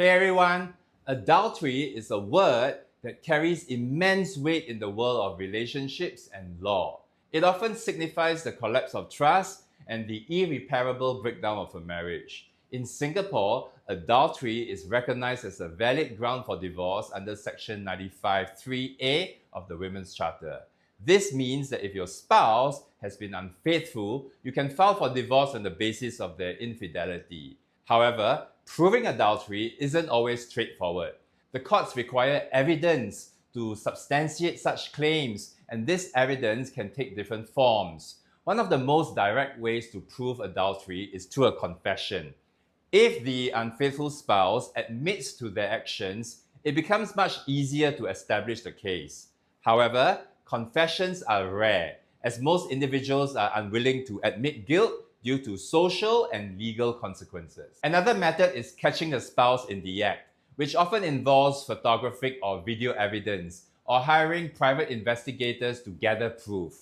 Hey everyone, adultery is a word that carries immense weight in the world of relationships and law. It often signifies the collapse of trust and the irreparable breakdown of a marriage. In Singapore, adultery is recognized as a valid ground for divorce under Section 95(3)(a) of the Women's Charter. This means that if your spouse has been unfaithful, you can file for divorce on the basis of their infidelity. However, proving adultery isn't always straightforward. The courts require evidence to substantiate such claims, and this evidence can take different forms. One of the most direct ways to prove adultery is through a confession. If the unfaithful spouse admits to their actions, it becomes much easier to establish the case. However, confessions are rare, as most individuals are unwilling to admit guilt due to social and legal consequences. Another method is catching the spouse in the act, which often involves photographic or video evidence, or hiring private investigators to gather proof.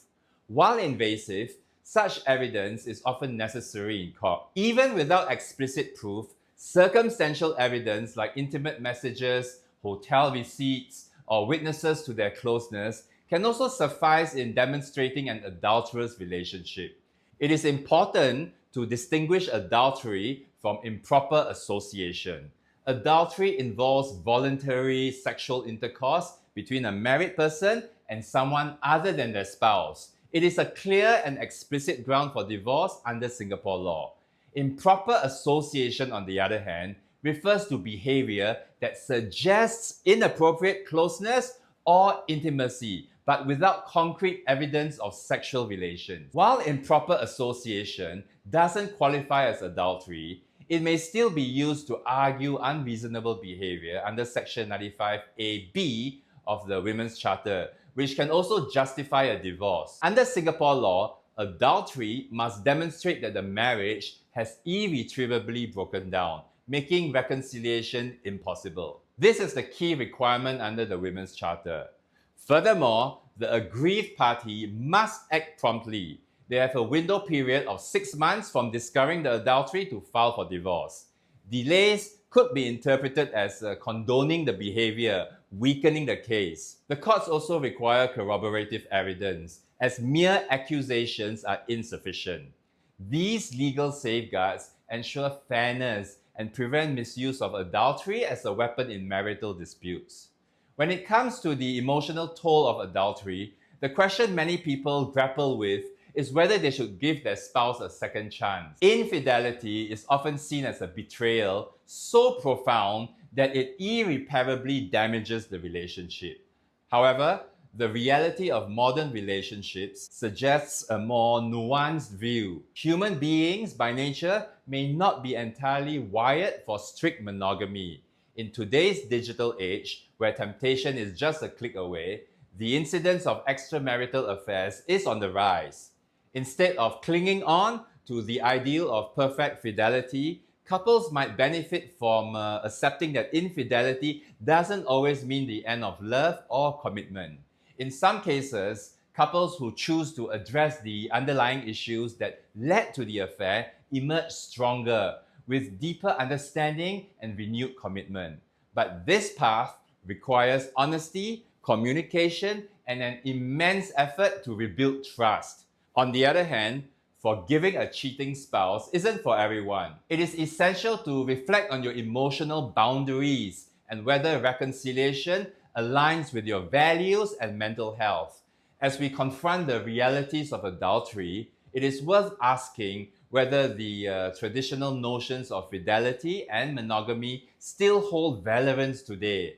While invasive, such evidence is often necessary in court. Even without explicit proof, circumstantial evidence like intimate messages, hotel receipts, or witnesses to their closeness can also suffice in demonstrating an adulterous relationship. It is important to distinguish adultery from improper association. Adultery involves voluntary sexual intercourse between a married person and someone other than their spouse. It is a clear and explicit ground for divorce under Singapore law. Improper association, on the other hand, refers to behavior that suggests inappropriate closeness or intimacy, but without concrete evidence of sexual relations. While improper association doesn't qualify as adultery, it may still be used to argue unreasonable behavior under Section 95(a)(b) of the Women's Charter, which can also justify a divorce. Under Singapore law, adultery must demonstrate that the marriage has irretrievably broken down, making reconciliation impossible. This is the key requirement under the Women's Charter. Furthermore, the aggrieved party must act promptly. They have a window period of 6 months from discovering the adultery to file for divorce. Delays could be interpreted as condoning the behavior, weakening the case. The courts also require corroborative evidence, as mere accusations are insufficient. These legal safeguards ensure fairness and prevent misuse of adultery as a weapon in marital disputes. When it comes to the emotional toll of adultery, the question many people grapple with is whether they should give their spouse a second chance. Infidelity is often seen as a betrayal so profound that it irreparably damages the relationship. However, the reality of modern relationships suggests a more nuanced view. Human beings, by nature, may not be entirely wired for strict monogamy. In today's digital age, where temptation is just a click away, the incidence of extramarital affairs is on the rise. Instead of clinging on to the ideal of perfect fidelity, couples might benefit from accepting that infidelity doesn't always mean the end of love or commitment. In some cases, couples who choose to address the underlying issues that led to the affair emerge stronger, with deeper understanding and renewed commitment. But this path requires honesty, communication, and an immense effort to rebuild trust. On the other hand, forgiving a cheating spouse isn't for everyone. It is essential to reflect on your emotional boundaries and whether reconciliation aligns with your values and mental health. As we confront the realities of adultery, it is worth asking whether the traditional notions of fidelity and monogamy still hold relevance today.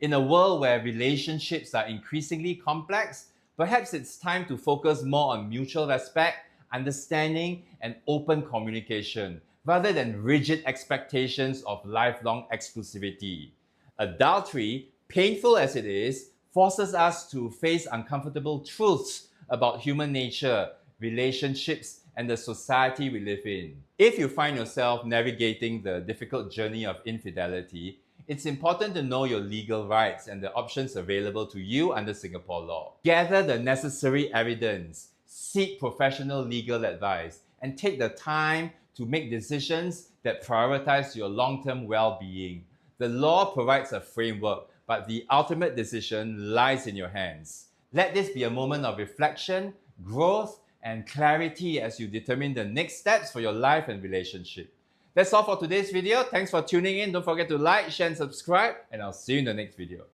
In a world where relationships are increasingly complex, perhaps it's time to focus more on mutual respect, understanding, and open communication, rather than rigid expectations of lifelong exclusivity. Adultery, painful as it is, forces us to face uncomfortable truths about human nature, relationships, and the society we live in. If you find yourself navigating the difficult journey of infidelity, it's important to know your legal rights and the options available to you under Singapore law. Gather the necessary evidence, seek professional legal advice, and take the time to make decisions that prioritize your long-term well-being. The law provides a framework, but the ultimate decision lies in your hands. Let this be a moment of reflection, growth, and clarity as you determine the next steps for your life and relationship. That's all for today's video. Thanks for tuning in. Don't forget to like, share, and subscribe, and I'll see you in the next video.